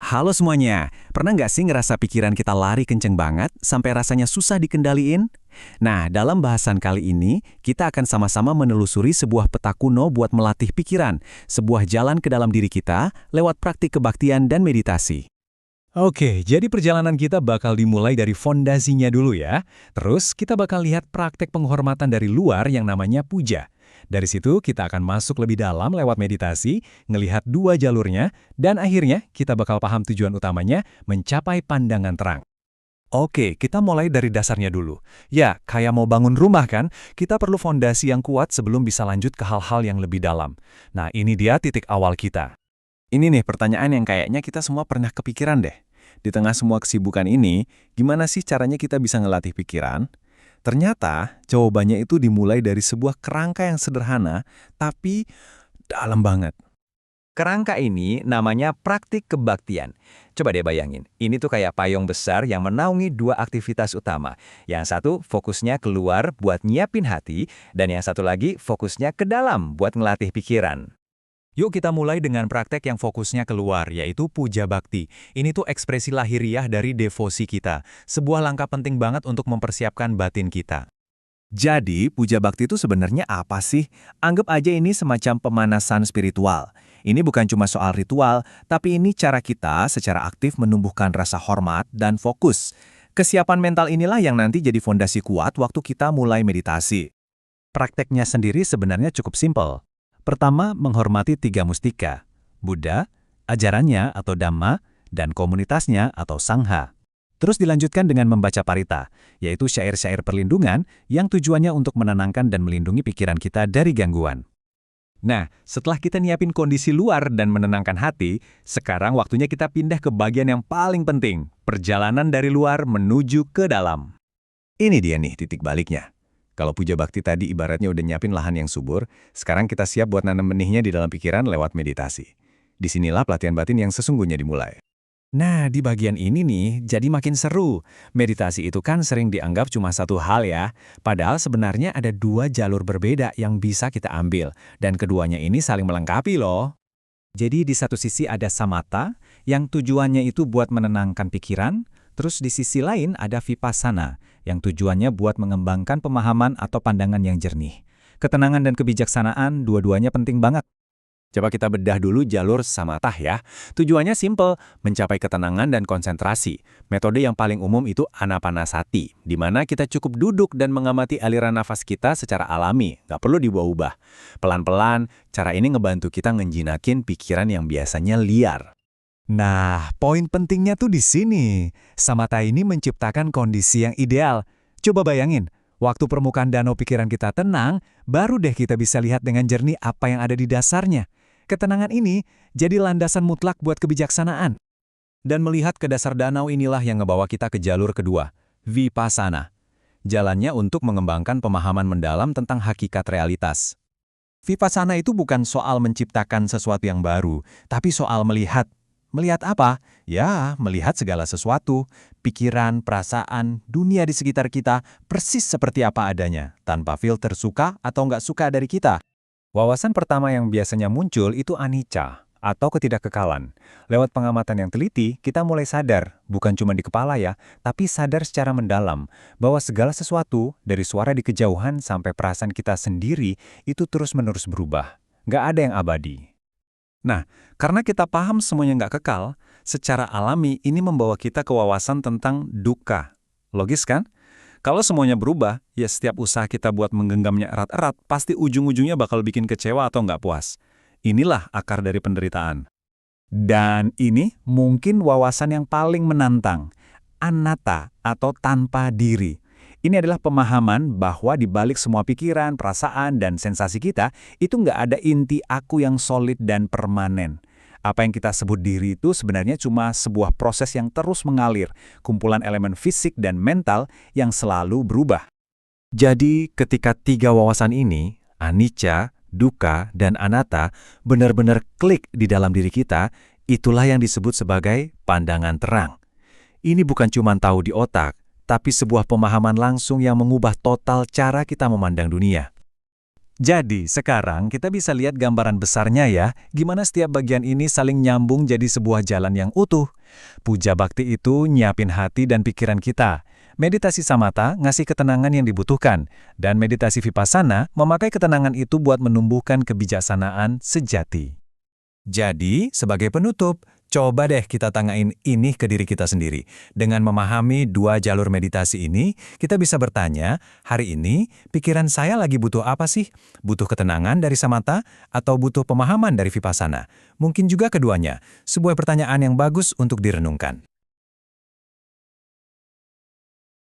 Halo semuanya, pernah nggak sih ngerasa pikiran kita lari kenceng banget sampai rasanya susah dikendaliin? Nah, dalam bahasan kali ini, kita akan sama-sama menelusuri sebuah peta kuno buat melatih pikiran, sebuah jalan ke dalam diri kita lewat praktik kebaktian dan meditasi. Oke, jadi perjalanan kita bakal dimulai dari fondasinya dulu ya. Terus kita bakal lihat praktek penghormatan dari luar yang namanya puja. Dari situ kita akan masuk lebih dalam lewat meditasi, ngelihat dua jalurnya, dan akhirnya kita bakal paham tujuan utamanya mencapai pandangan terang. Oke, kita mulai dari dasarnya dulu. Ya, kayak mau bangun rumah kan, kita perlu fondasi yang kuat sebelum bisa lanjut ke hal-hal yang lebih dalam. Nah, ini dia titik awal kita. Ini nih pertanyaan yang kayaknya kita semua pernah kepikiran deh. Di tengah semua kesibukan ini, gimana sih caranya kita bisa ngelatih pikiran? Ternyata jawabannya itu dimulai dari sebuah kerangka yang sederhana, tapi dalam banget. Kerangka ini namanya praktik kebaktian. Coba deh bayangin, ini tuh kayak payung besar yang menaungi dua aktivitas utama. Yang satu fokusnya keluar buat nyiapin hati, dan yang satu lagi fokusnya ke dalam buat ngelatih pikiran. Yuk kita mulai dengan praktek yang fokusnya keluar, yaitu puja bakti. Ini tuh ekspresi lahiriah dari devosi kita, sebuah langkah penting banget untuk mempersiapkan batin kita. Jadi, puja bakti itu sebenarnya apa sih? Anggap aja ini semacam pemanasan spiritual. Ini bukan cuma soal ritual, tapi ini cara kita secara aktif menumbuhkan rasa hormat dan fokus. Kesiapan mental inilah yang nanti jadi fondasi kuat waktu kita mulai meditasi. Prakteknya sendiri sebenarnya cukup simpel. Pertama, menghormati tiga mustika, Buddha, ajarannya atau Dhamma, dan komunitasnya atau Sangha. Terus dilanjutkan dengan membaca parita, yaitu syair-syair perlindungan yang tujuannya untuk menenangkan dan melindungi pikiran kita dari gangguan. Nah, setelah kita nyiapin kondisi luar dan menenangkan hati, sekarang waktunya kita pindah ke bagian yang paling penting, perjalanan dari luar menuju ke dalam. Ini dia nih titik baliknya. Kalau puja bakti tadi ibaratnya udah nyiapin lahan yang subur, sekarang kita siap buat nanam benihnya di dalam pikiran lewat meditasi. Disinilah pelatihan batin yang sesungguhnya dimulai. Nah, di bagian ini nih, jadi makin seru. Meditasi itu kan sering dianggap cuma satu hal ya, padahal sebenarnya ada dua jalur berbeda yang bisa kita ambil, dan keduanya ini saling melengkapi loh. Jadi di satu sisi ada samatha, yang tujuannya itu buat menenangkan pikiran, terus di sisi lain ada vipassana, yang tujuannya buat mengembangkan pemahaman atau pandangan yang jernih. Ketenangan dan kebijaksanaan dua-duanya penting banget. Coba kita bedah dulu jalur samatha ya. Tujuannya simple, mencapai ketenangan dan konsentrasi. Metode yang paling umum itu anapanasati, di mana kita cukup duduk dan mengamati aliran nafas kita secara alami, nggak perlu diubah-ubah. Pelan-pelan, cara ini ngebantu kita ngenjinakin pikiran yang biasanya liar. Nah, poin pentingnya tuh di sini. Samatha ini menciptakan kondisi yang ideal. Coba bayangin, waktu permukaan danau pikiran kita tenang, baru deh kita bisa lihat dengan jernih apa yang ada di dasarnya. Ketenangan ini jadi landasan mutlak buat kebijaksanaan. Dan melihat ke dasar danau inilah yang ngebawa kita ke jalur kedua, vipassana. Jalannya untuk mengembangkan pemahaman mendalam tentang hakikat realitas. Vipassana itu bukan soal menciptakan sesuatu yang baru, tapi soal melihat. Melihat apa? Ya, melihat segala sesuatu, pikiran, perasaan, dunia di sekitar kita, persis seperti apa adanya, tanpa filter suka atau nggak suka dari kita. Wawasan pertama yang biasanya muncul itu anicca, atau ketidakkekalan. Lewat pengamatan yang teliti, kita mulai sadar, bukan cuma di kepala ya, tapi sadar secara mendalam, bahwa segala sesuatu, dari suara di kejauhan sampai perasaan kita sendiri, itu terus-menerus berubah. Nggak ada yang abadi. Nah, karena kita paham semuanya nggak kekal, secara alami ini membawa kita ke wawasan tentang dukkha. Logis kan? Kalau semuanya berubah, ya setiap usaha kita buat menggenggamnya erat-erat, pasti ujung-ujungnya bakal bikin kecewa atau nggak puas. Inilah akar dari penderitaan. Dan ini mungkin wawasan yang paling menantang, anatta atau tanpa diri. Ini adalah pemahaman bahwa di balik semua pikiran, perasaan, dan sensasi kita, itu nggak ada inti aku yang solid dan permanen. Apa yang kita sebut diri itu sebenarnya cuma sebuah proses yang terus mengalir, kumpulan elemen fisik dan mental yang selalu berubah. Jadi, ketika tiga wawasan ini, anicca, dukkha, dan anatta, benar-benar klik di dalam diri kita, itulah yang disebut sebagai pandangan terang. Ini bukan cuma tahu di otak, tapi sebuah pemahaman langsung yang mengubah total cara kita memandang dunia. Jadi, sekarang kita bisa lihat gambaran besarnya ya, gimana setiap bagian ini saling nyambung jadi sebuah jalan yang utuh. Puja bakti itu nyiapin hati dan pikiran kita. Meditasi samatha ngasih ketenangan yang dibutuhkan, dan meditasi vipassana memakai ketenangan itu buat menumbuhkan kebijaksanaan sejati. Jadi, sebagai penutup, coba deh kita tanyain ini ke diri kita sendiri. Dengan memahami dua jalur meditasi ini, kita bisa bertanya, hari ini pikiran saya lagi butuh apa sih? Butuh ketenangan dari samatha atau butuh pemahaman dari vipassana? Mungkin juga keduanya, sebuah pertanyaan yang bagus untuk direnungkan.